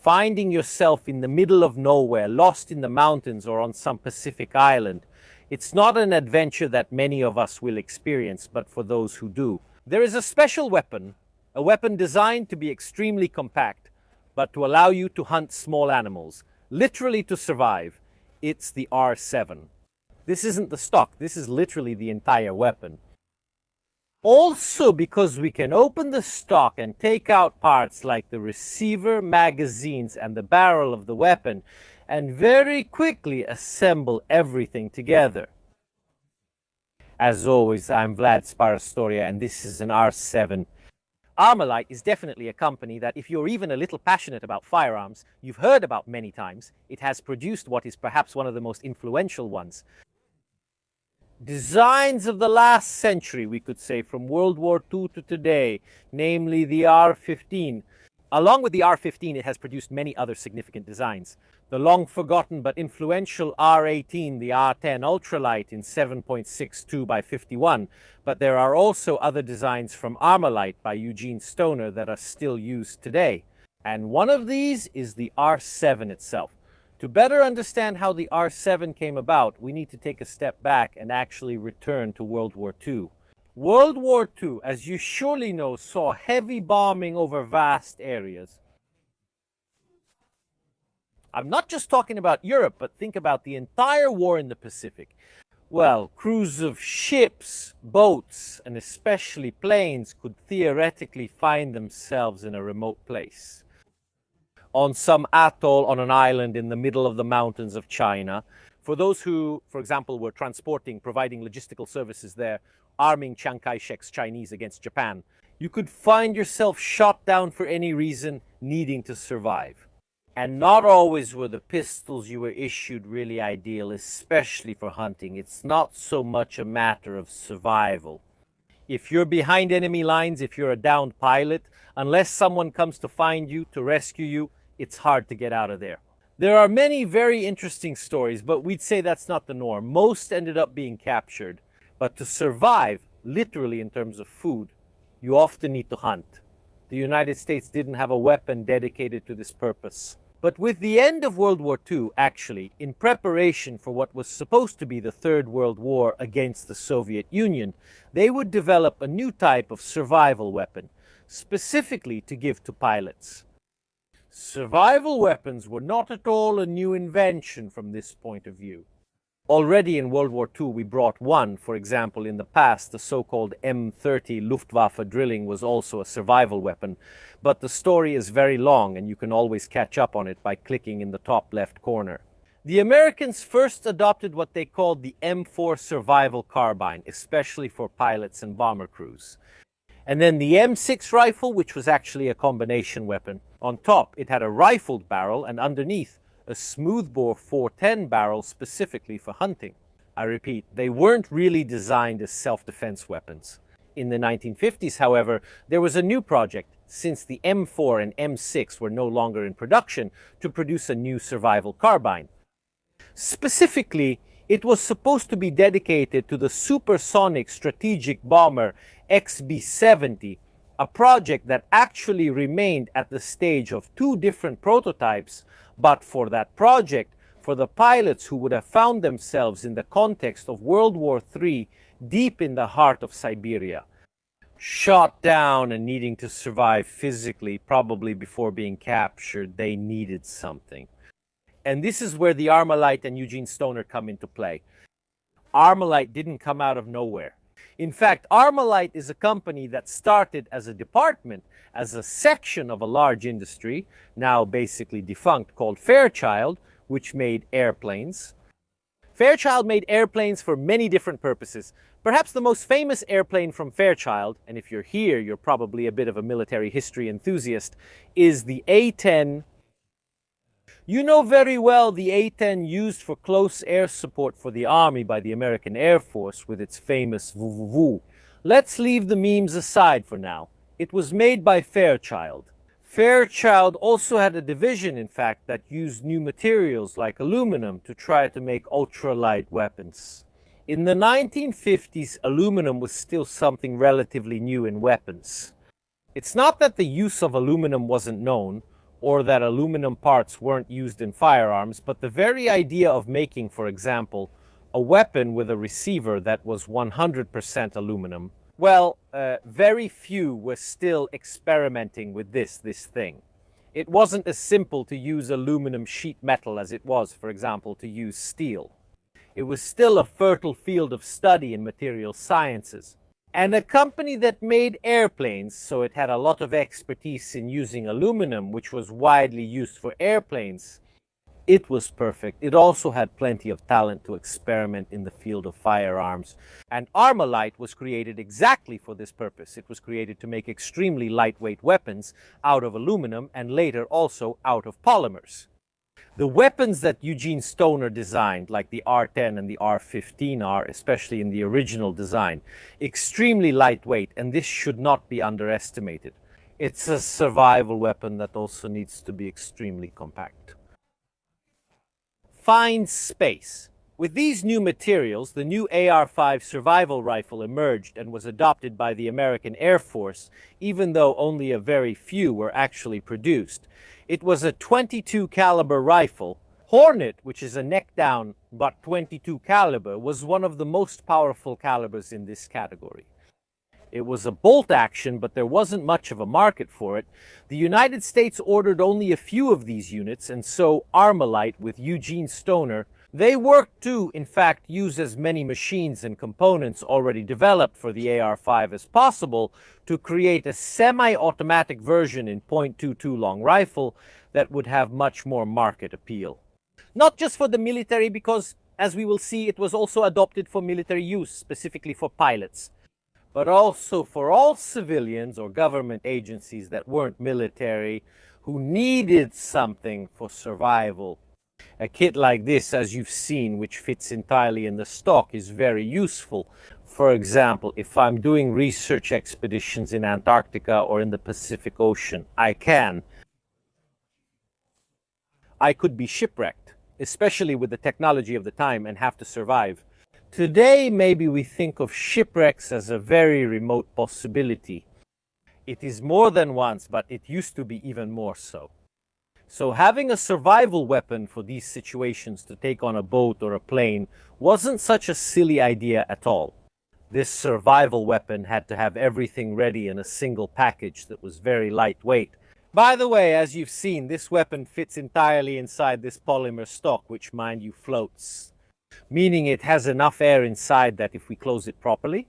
Finding yourself in the middle of nowhere, lost in the mountains or on some Pacific island, it's not an adventure that many of us will experience, but for those who do, there is a special weapon, a weapon designed to be extremely compact, but to allow you to hunt small animals, literally to survive. It's the AR-7. This isn't the stock, this is literally the entire weapon. Also, because we can open the stock and take out parts like the receiver, magazines, and the barrel of the weapon, and very quickly assemble everything together. As always, I'm Vlad Sparastoria, and this is an AR-7. ArmaLite is definitely a company that, if you're even a little passionate about firearms, you've heard about many times. It has produced what is perhaps one of the most influential ones. Designs of the last century, we could say, from World War II to today, namely the AR-15. Along with the AR-15, it has produced many other significant designs. The long-forgotten but influential AR-18, the R10 Ultralight in 7.62 by 51, but there are also other designs from ArmaLite by Eugene Stoner that are still used today. And one of these is the AR-7 itself. To better understand how the AR-7 came about, we need to take a step back and actually return to World War II. World War II, as you surely know, saw heavy bombing over vast areas. I'm not just talking about Europe, but think about the entire war in the Pacific. Well, crews of ships, boats, and especially planes could theoretically find themselves in a remote place. On some atoll on an island in the middle of the mountains of China. For those who, for example, were providing logistical services there, arming Chiang Kai-shek's Chinese against Japan, you could find yourself shot down for any reason, needing to survive. And not always were the pistols you were issued really ideal, especially for hunting. It's not so much a matter of survival. If you're behind enemy lines, if you're a downed pilot, unless someone comes to find you, to rescue you, it's hard to get out of there. There are many very interesting stories, but we'd say that's not the norm. Most ended up being captured. But to survive, literally in terms of food, you often need to hunt. The United States didn't have a weapon dedicated to this purpose. But with the end of World War II, actually, in preparation for what was supposed to be the Third World War against the Soviet Union, they would develop a new type of survival weapon, specifically to give to pilots. Survival weapons were not at all a new invention from this point of view. Already in World War II, we brought one. For example, in the past, the so-called M30 Luftwaffe drilling was also a survival weapon. But the story is very long, and you can always catch up on it by clicking in the top left corner. The Americans first adopted what they called the M4 survival carbine, especially for pilots and bomber crews. And then the M6 rifle, which was actually a combination weapon. On top, it had a rifled barrel, and underneath, a smoothbore 410 barrel specifically for hunting. I repeat, they weren't really designed as self-defense weapons. In the 1950s, however, there was a new project, since the M4 and M6 were no longer in production, to produce a new survival carbine. Specifically, it was supposed to be dedicated to the supersonic strategic bomber XB-70, a project that actually remained at the stage of two different prototypes, but for that project, for the pilots who would have found themselves in the context of World War III, deep in the heart of Siberia, shot down and needing to survive physically, probably before being captured, they needed something. And this is where the ArmaLite and Eugene Stoner come into play. ArmaLite didn't come out of nowhere. In fact, ArmaLite is a company that started as a department, as a section of a large industry, now basically defunct, called Fairchild, which made airplanes. Fairchild made airplanes for many different purposes. Perhaps the most famous airplane from Fairchild, and if you're here, you're probably a bit of a military history enthusiast, is the A-10. You know very well the A-10 used for close air support for the Army by the American Air Force with its famous VVV. Let's leave the memes aside for now. It was made by Fairchild. Fairchild also had a division, in fact, that used new materials like aluminum to try to make ultralight weapons. In the 1950s, aluminum was still something relatively new in weapons. It's not that the use of aluminum wasn't known, or that aluminum parts weren't used in firearms, but the very idea of making, for example, a weapon with a receiver that was 100% aluminum, well, very few were still experimenting with this thing. It wasn't as simple to use aluminum sheet metal as it was, for example, to use steel. It was still a fertile field of study in material sciences. And a company that made airplanes, so it had a lot of expertise in using aluminum, which was widely used for airplanes, it was perfect. It also had plenty of talent to experiment in the field of firearms. And ArmaLite was created exactly for this purpose. It was created to make extremely lightweight weapons out of aluminum and later also out of polymers. The weapons that Eugene Stoner designed, like the R-10 and the R-15 are, especially in the original design, extremely lightweight, and this should not be underestimated. It's a survival weapon that also needs to be extremely compact. Find space. With these new materials, the new AR-5 survival rifle emerged and was adopted by the American Air Force, even though only a very few were actually produced. It was a .22 caliber rifle. Hornet, which is a neck-down but .22 caliber, was one of the most powerful calibers in this category. It was a bolt action, but there wasn't much of a market for it. The United States ordered only a few of these units, and so ArmaLite with Eugene Stoner, they worked to, in fact, use as many machines and components already developed for the AR-5 as possible to create a semi-automatic version in .22 long rifle that would have much more market appeal. Not just for the military, because, as we will see, it was also adopted for military use, specifically for pilots, but also for all civilians or government agencies that weren't military who needed something for survival. A kit like this, as you've seen, which fits entirely in the stock, is very useful. For example, if I'm doing research expeditions in Antarctica or in the Pacific Ocean, I could be shipwrecked, especially with the technology of the time, and have to survive. Today, maybe we think of shipwrecks as a very remote possibility. It is more than once, but it used to be even more so. So having a survival weapon for these situations to take on a boat or a plane wasn't such a silly idea at all. This survival weapon had to have everything ready in a single package that was very lightweight. By the way, as you've seen, this weapon fits entirely inside this polymer stock, which, mind you, floats, meaning it has enough air inside that if we close it properly,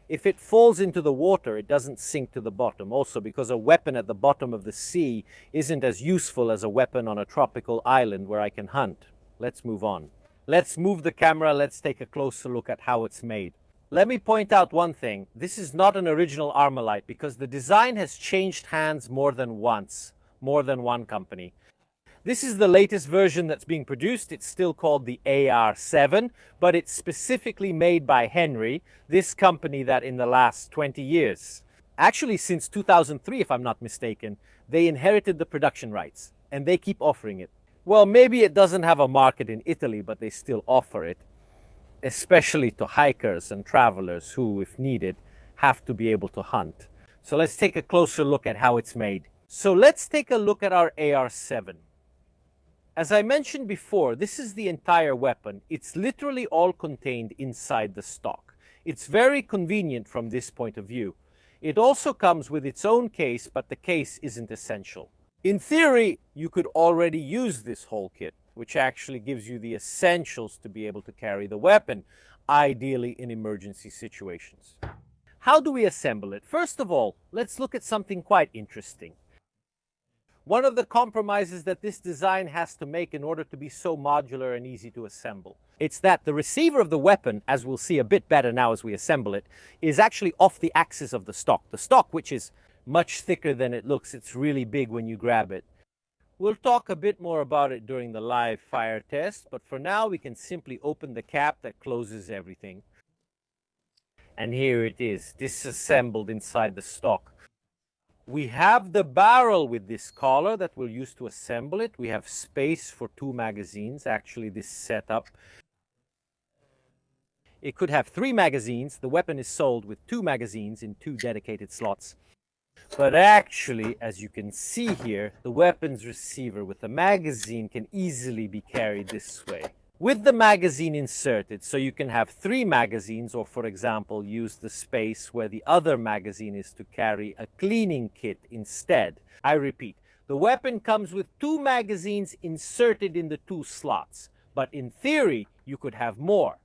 if it falls into the water, it doesn't sink to the bottom. Also, because a weapon at the bottom of the sea isn't as useful as a weapon on a tropical island where I can hunt. Let's move on. Let's move the camera. Let's take a closer look at how it's made. Let me point out one thing. This is not an original ArmaLite because the design has changed hands more than once, more than one company. This is the latest version that's being produced. It's still called the AR-7, but it's specifically made by Henry, this company that in the last 20 years, actually since 2003 if I'm not mistaken, they inherited the production rights and they keep offering it. Well, maybe it doesn't have a market in Italy, but they still offer it, especially to hikers and travelers who, if needed, have to be able to hunt. So let's take a closer look at how it's made. So let's take a look at our AR-7. As I mentioned before, this is the entire weapon. It's literally all contained inside the stock. It's very convenient from this point of view. It also comes with its own case, but the case isn't essential. In theory, you could already use this whole kit, which actually gives you the essentials to be able to carry the weapon, ideally in emergency situations. How do we assemble it? First of all, let's look at something quite interesting. One of the compromises that this design has to make in order to be so modular and easy to assemble. It's that the receiver of the weapon, as we'll see a bit better now as we assemble it, is actually off the axis of the stock. The stock, which is much thicker than it looks, it's really big when you grab it. We'll talk a bit more about it during the live fire test, but for now we can simply open the cap that closes everything. And here it is, disassembled inside the stock. We have the barrel with this collar that we'll use to assemble it. We have space for 2 magazines, actually this setup. It could have 3 magazines. The weapon is sold with 2 magazines in 2 dedicated slots. But actually, as you can see here, the weapons receiver with the magazine can easily be carried this way, with the magazine inserted, so you can have 3 magazines, or for example, use the space where the other magazine is to carry a cleaning kit instead. I repeat, the weapon comes with 2 magazines inserted in the 2 slots, but in theory, you could have more.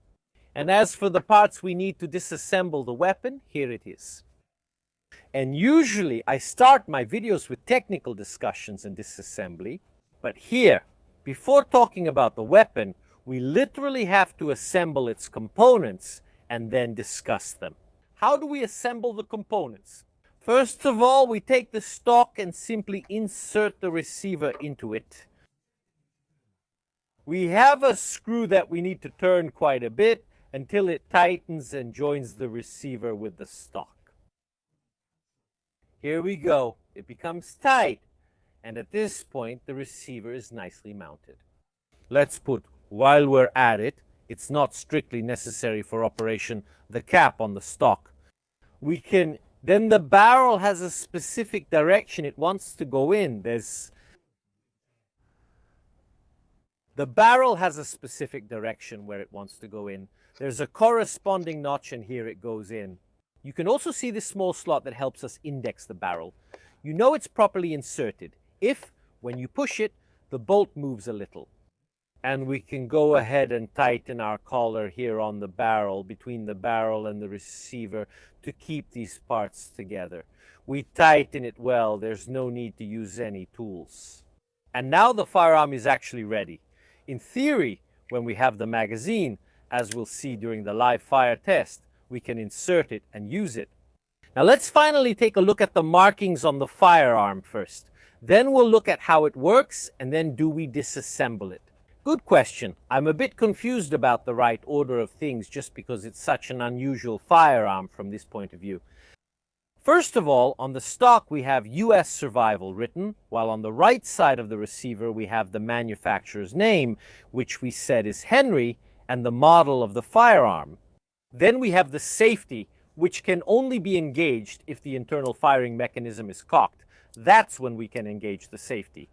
And as for the parts we need to disassemble the weapon, here it is. And usually I start my videos with technical discussions and disassembly, but here, before talking about the weapon, we literally have to assemble its components and then discuss them. How do we assemble the components? First of all, we take the stock and simply insert the receiver into it. We have a screw that we need to turn quite a bit until it tightens and joins the receiver with the stock. Here we go. It becomes tight, and at this point the receiver is nicely mounted. Let's put, while we're at it, it's not strictly necessary for operation, the cap on the stock. Then the barrel has a specific direction it wants to go in. The barrel has a specific direction where it wants to go in. There's a corresponding notch, and here it goes in. You can also see this small slot that helps us index the barrel. You know it's properly inserted if, when you push it, the bolt moves a little. And we can go ahead and tighten our collar here on the barrel, between the barrel and the receiver, to keep these parts together. We tighten it well. There's no need to use any tools. And now the firearm is actually ready. In theory, when we have the magazine, as we'll see during the live fire test, we can insert it and use it. Now let's finally take a look at the markings on the firearm first. Then we'll look at how it works, and then do we disassemble it? Good question. I'm a bit confused about the right order of things just because it's such an unusual firearm from this point of view. First of all, on the stock we have US Survival written, while on the right side of the receiver we have the manufacturer's name, which we said is Henry, and the model of the firearm. Then we have the safety, which can only be engaged if the internal firing mechanism is cocked. That's when we can engage the safety.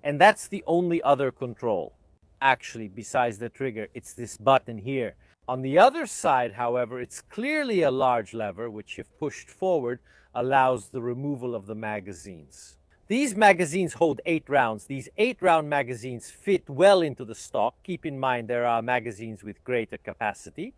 And that's the only other control. Actually, besides the trigger, it's this button here. On the other side, however, it's clearly a large lever, which if pushed forward, allows the removal of the magazines. These magazines hold 8 rounds. These 8-round magazines fit well into the stock. Keep in mind there are magazines with greater capacity.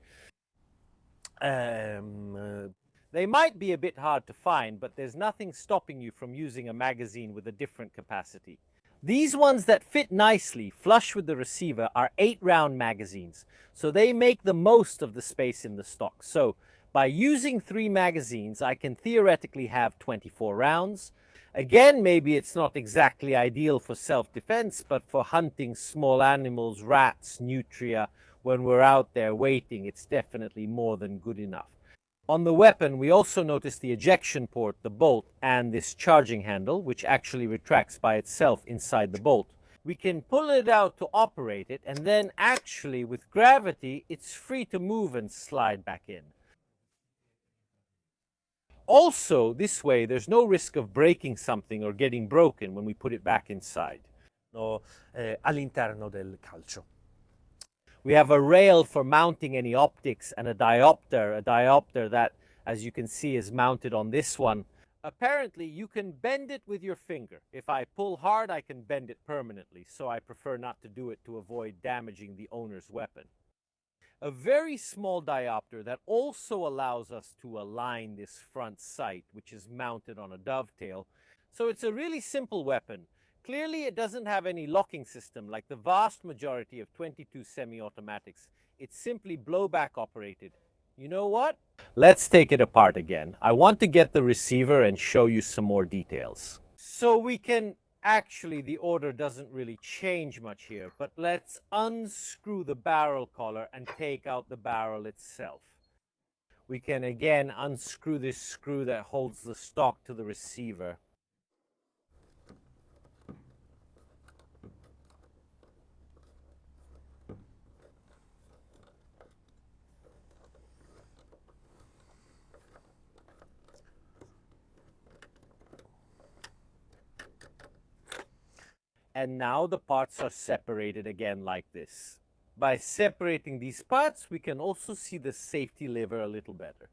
They might be a bit hard to find, but there's nothing stopping you from using a magazine with a different capacity. These ones that fit nicely, flush with the receiver, are 8-round magazines, so they make the most of the space in the stock. So, by using 3 magazines, I can theoretically have 24 rounds. Again, maybe it's not exactly ideal for self-defense, but for hunting small animals, rats, nutria, when we're out there waiting, it's definitely more than good enough. On the weapon, we also notice the ejection port, the bolt, and this charging handle, which actually retracts by itself inside the bolt. We can pull it out to operate it, and then actually, with gravity, it's free to move and slide back in. Also, this way, there's no risk of breaking something or getting broken when we put it back inside. All'interno del calcio. We have a rail for mounting any optics and a diopter that, as you can see, is mounted on this one. Apparently, you can bend it with your finger. If I pull hard, I can bend it permanently, so I prefer not to do it to avoid damaging the owner's weapon. A very small diopter that also allows us to align this front sight, which is mounted on a dovetail. So it's a really simple weapon. Clearly, it doesn't have any locking system like the vast majority of 22 semi-automatics. It's simply blowback operated. You know what? Let's take it apart again. I want to get the receiver and show you some more details. So we can, actually the order doesn't really change much here, but let's unscrew the barrel collar and take out the barrel itself. We can again unscrew this screw that holds the stock to the receiver. and now the parts are separated again like this. By separating these parts, we can also see the safety lever a little better.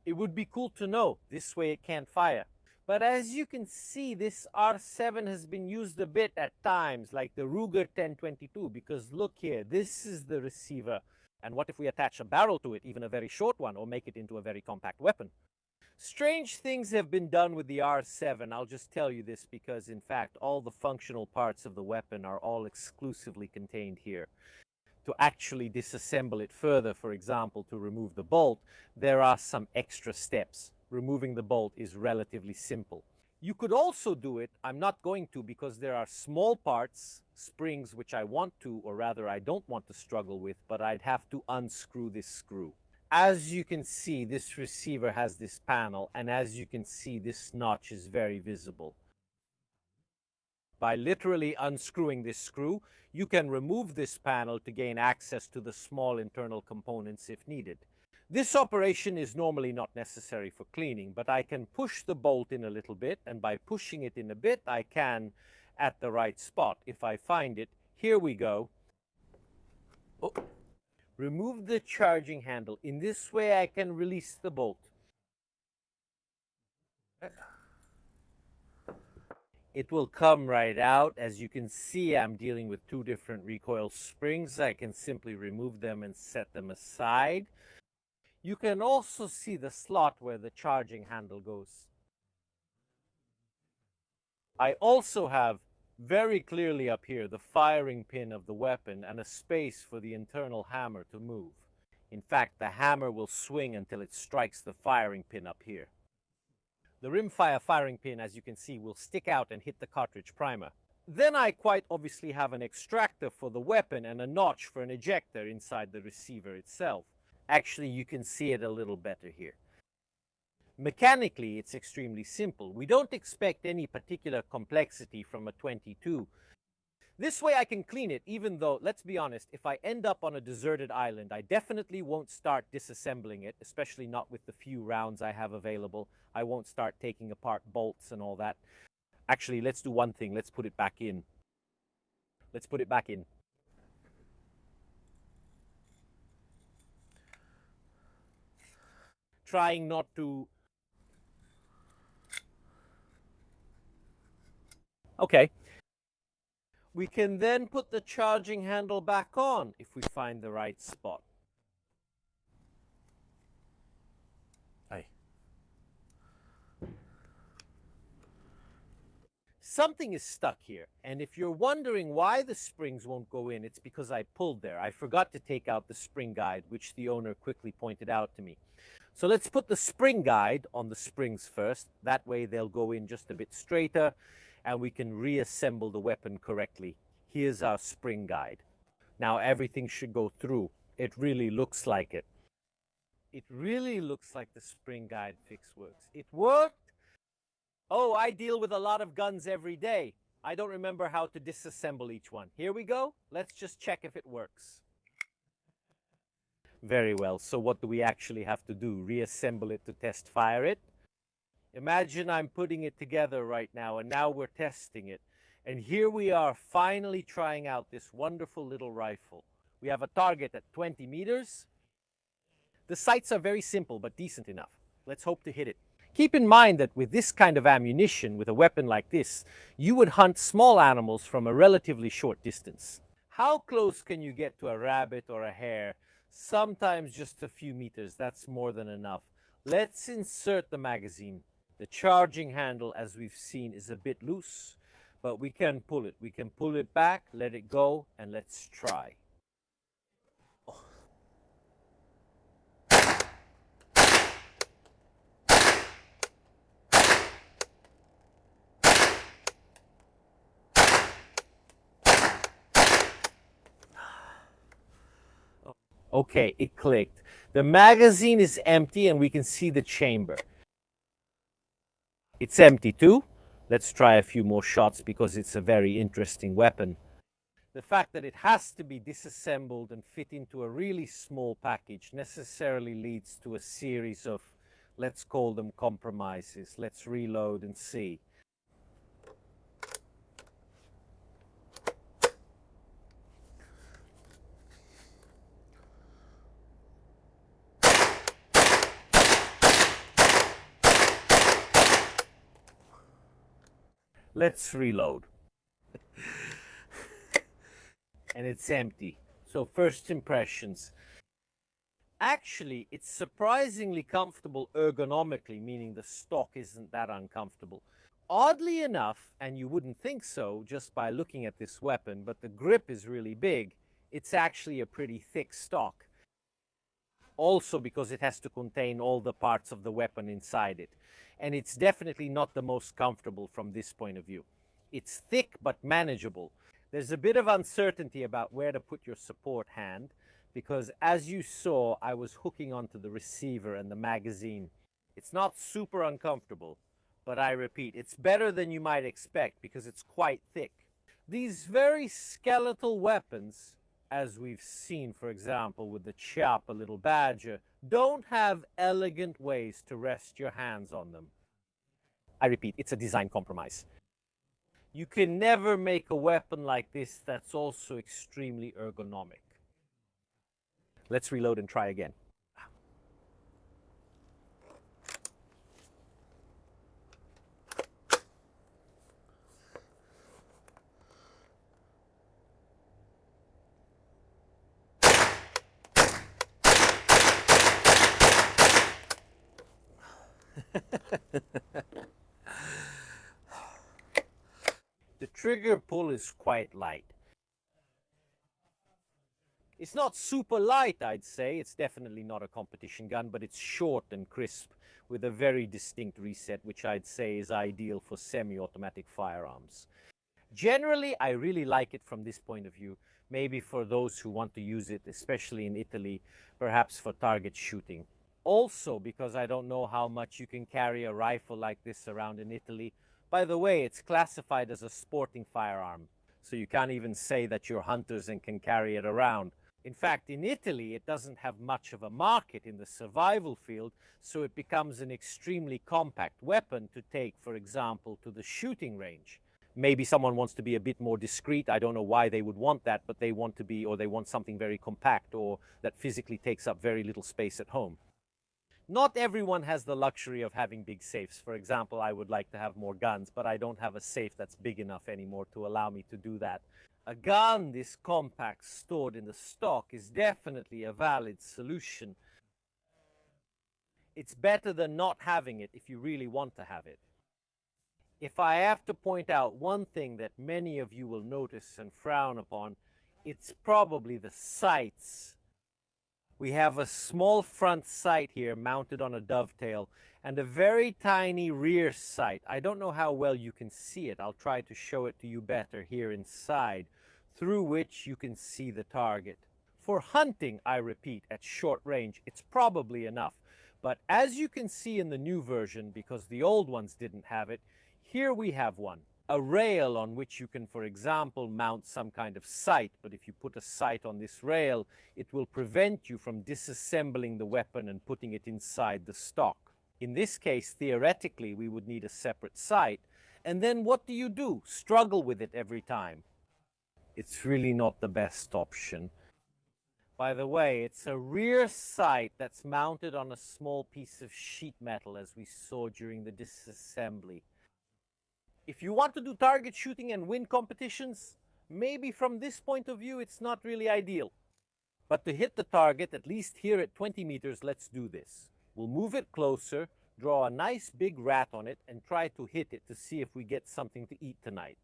It would be cool to know, this way it can't fire. But as you can see, this AR-7 has been used a bit at times, like the Ruger 1022, because look here, this is the receiver. And what if we attach a barrel to it, even a very short one, or make it into a very compact weapon? Strange things have been done with the AR-7. I'll just tell you this because, in fact, all the functional parts of the weapon are all exclusively contained here. To actually disassemble it further, for example, to remove the bolt, there are some extra steps. Removing the bolt is relatively simple. You could also do it, I'm not going to because there are small parts, springs, which I want to, or rather I don't want to struggle with, but I'd have to unscrew this screw. As you can see, this receiver has this panel, and as you can see, this notch is very visible. By literally unscrewing this screw, you can remove this panel to gain access to the small internal components if needed. This operation is normally not necessary for cleaning, but I can push the bolt in a little bit, and by pushing it in a bit, I can, at the right spot, if I find it, here we go. Oh. Remove the charging handle. In this way, I can release the bolt. It will come right out. As you can see, I'm dealing with two different recoil springs. I can simply remove them and set them aside. You can also see the slot where the charging handle goes. I also have very clearly up here the firing pin of the weapon and a space for the internal hammer to move. In fact, the hammer will swing until it strikes the firing pin up here. The rimfire firing pin, as you can see, will stick out and hit the cartridge primer. Then I quite obviously have an extractor for the weapon and a notch for an ejector inside the receiver itself. Actually, you can see it a little better here. Mechanically, it's extremely simple. We don't expect any particular complexity from a 22. This way I can clean it, even though, let's be honest, if I end up on a deserted island, I definitely won't start disassembling it, especially not with the few rounds I have available. I won't start taking apart bolts and all that. Actually, let's do one thing. Let's put it back in. Let's put it back in. Trying not to... Okay. We can then put the charging handle back on if we find the right spot. Aye. Something is stuck here, and if you're wondering why the springs won't go in, it's because I pulled there. I forgot to take out the spring guide, which the owner quickly pointed out to me. So let's put the spring guide on the springs first. That way they'll go in just a bit straighter, and we can reassemble the weapon correctly. Here's our spring guide. Now everything should go through. It really looks like it. It really looks like the spring guide fix works. It worked? Oh, I deal with a lot of guns every day. I don't remember how to disassemble each one. Here we go. Let's just check if it works. Very well. So what do we actually have to do? Reassemble it to test fire it? Imagine I'm putting it together right now, and now we're testing it. And here we are finally trying out this wonderful little rifle. We have a target at 20 meters. The sights are very simple, but decent enough. Let's hope to hit it. Keep in mind that with this kind of ammunition, with a weapon like this, you would hunt small animals from a relatively short distance. How close can you get to a rabbit or a hare? Sometimes just a few meters, that's more than enough. Let's insert the magazine. The charging handle, as we've seen, is a bit loose, but we can pull it. We can pull it back, let it go, and let's try. Okay, it clicked. The magazine is empty and we can see the chamber. It's empty too. Let's try a few more shots because it's a very interesting weapon. The fact that it has to be disassembled and fit into a really small package necessarily leads to a series of Let's call them compromises. Let's reload and see. Let's reload. And it's empty. So first impressions. Actually, it's surprisingly comfortable ergonomically, meaning the stock isn't that uncomfortable. Oddly enough, and you wouldn't think so just by looking at this weapon, but the grip is really big, it's actually a pretty thick stock. Also because it has to contain all the parts of the weapon inside it. And it's definitely not the most comfortable from this point of view. It's thick but manageable. There's a bit of uncertainty about where to put your support hand, because as you saw, I was hooking onto the receiver and the magazine. It's not super uncomfortable, but I repeat, it's better than you might expect because it's quite thick. These very skeletal weapons, as we've seen, for example, with the Chiappa little badger, don't have elegant ways to rest your hands on them. I repeat, it's a design compromise. You can never make a weapon like this that's also extremely ergonomic. Let's reload and try again. The trigger pull is quite light. It's not super light, I'd say. It's definitely not a competition gun, but it's short and crisp with a very distinct reset, which I'd say is ideal for semi-automatic firearms. Generally, I really like it from this point of view, maybe for those who want to use it, especially in Italy, perhaps for target shooting. Also, because I don't know how much you can carry a rifle like this around in Italy. By the way, it's classified as a sporting firearm, so you can't even say that you're hunters and can carry it around. In fact, in Italy, it doesn't have much of a market in the survival field, so it becomes an extremely compact weapon to take, for example, to the shooting range. Maybe someone wants to be a bit more discreet. I don't know why they would want that, but they want to be, or they want something very compact or that physically takes up very little space at home. Not everyone has the luxury of having big safes. For example, I would like to have more guns, but I don't have a safe that's big enough anymore to allow me to do that. A gun this compact stored in the stock is definitely a valid solution. It's better than not having it if you really want to have it. If I have to point out one thing that many of you will notice and frown upon, it's probably the sights. We have a small front sight here mounted on a dovetail and a very tiny rear sight. I don't know how well you can see it. I'll try to show it to you better here inside, through which you can see the target. For hunting, I repeat, at short range, it's probably enough. But as you can see in the new version, because the old ones didn't have it, here we have one. A rail on which you can, for example, mount some kind of sight, but if you put a sight on this rail, it will prevent you from disassembling the weapon and putting it inside the stock. In this case, theoretically, we would need a separate sight. And then what do? Struggle with it every time. It's really not the best option. By the way, it's a rear sight that's mounted on a small piece of sheet metal, as we saw during the disassembly. If you want to do target shooting and win competitions, maybe from this point of view, it's not really ideal. But to hit the target, at least here at 20 meters, let's do this. We'll move it closer, draw a nice big rat on it, and try to hit it to see if we get something to eat tonight.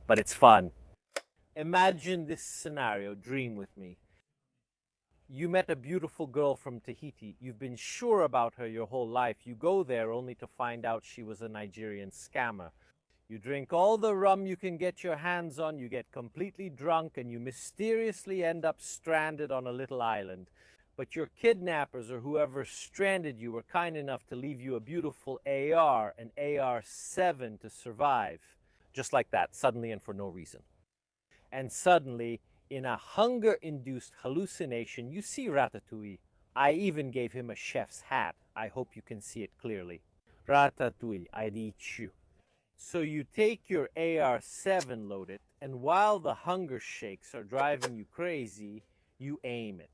But it's fun. Imagine this scenario, dream with me. You met a beautiful girl from Tahiti. You've been sure about her your whole life. You go there only to find out she was a Nigerian scammer. You drink all the rum you can get your hands on, you get completely drunk, and you mysteriously end up stranded on a little island. But your kidnappers or whoever stranded you were kind enough to leave you a beautiful AR, an AR-7, to survive. just like that, suddenly and for no reason. And suddenly, in a hunger-induced hallucination, you see Ratatouille. I even gave him a chef's hat. I hope you can see it clearly. Ratatouille, I'd eat you. So you take your AR-7 loaded, and while the hunger shakes are driving you crazy, you aim it.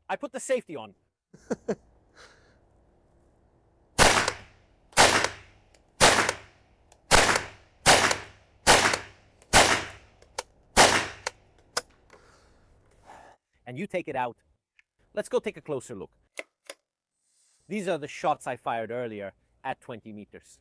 I put the safety on. And you take it out. Let's go take a closer look. These are the shots I fired earlier at 20 meters.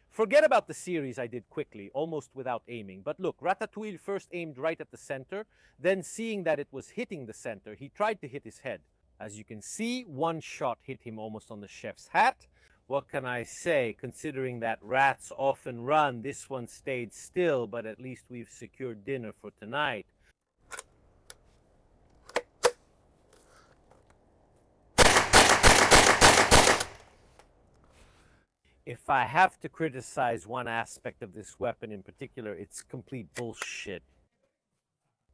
Forget about the series I did quickly, almost without aiming. But look, Ratatouille first aimed right at the center, then seeing that it was hitting the center, he tried to hit his head. As you can see, one shot hit him almost on the chef's hat. What can I say? Considering that rats often run, this one stayed still, but at least we've secured dinner for tonight. If I have to criticize one aspect of this weapon in particular, it's complete bullshit.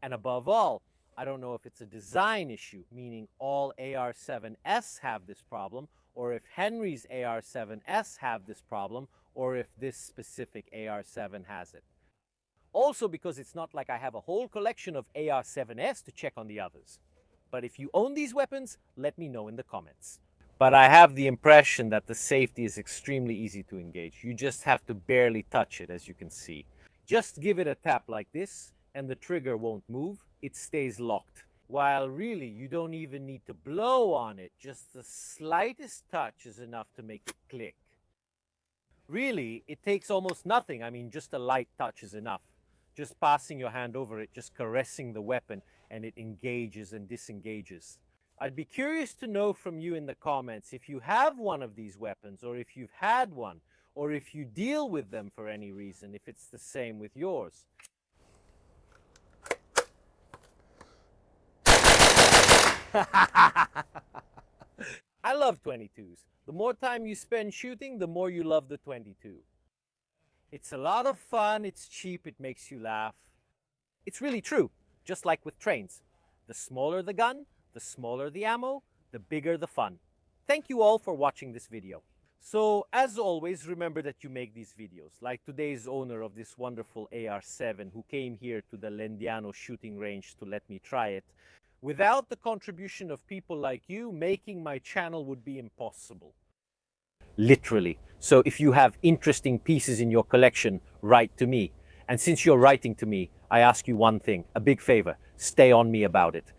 And above all, I don't know if it's a design issue, meaning all AR-7S have this problem, or if Henry's AR-7S have this problem, or if this specific AR-7 has it. Also because it's not like I have a whole collection of AR-7S to check on the others. But if you own these weapons, let me know in the comments. But I have the impression that the safety is extremely easy to engage. You just have to barely touch it, as you can see. Just give it a tap like this, and the trigger won't move. It stays locked. While really, you don't even need to blow on it. Just the slightest touch is enough to make it click. Really, it takes almost nothing. I mean, just a light touch is enough. Just passing your hand over it, just caressing the weapon, and it engages and disengages. I'd be curious to know from you in the comments if you have one of these weapons, or if you've had one, or if you deal with them for any reason, if it's the same with yours. I love 22s. The more time you spend shooting, the more you love the 22. It's a lot of fun, it's cheap, it makes you laugh. It's really true, just like with trains. The smaller the gun, the smaller the ammo, the bigger the fun. Thank you all for watching this video. So, as always, remember that you make these videos, like today's owner of this wonderful AR-7 who came here to the Lendiano shooting range to let me try it. Without the contribution of people like you, making my channel would be impossible. Literally. So if you have interesting pieces in your collection, write to me. And since you're writing to me, I ask you one thing, a big favor, stay on me about it.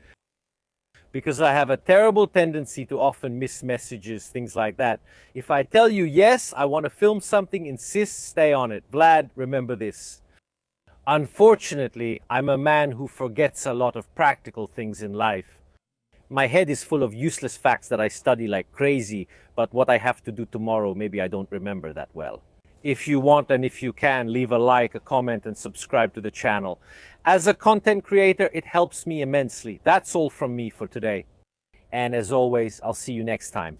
Because I have a terrible tendency to often miss messages, things like that. If I tell you, yes, I want to film something, insist, stay on it. Vlad, remember this. Unfortunately, I'm a man who forgets a lot of practical things in life. My head is full of useless facts that I study like crazy, but what I have to do tomorrow, maybe I don't remember that well. If you want and if you can, leave a like, a comment, and subscribe to the channel. As a content creator, it helps me immensely. That's all from me for today. And as always, I'll see you next time.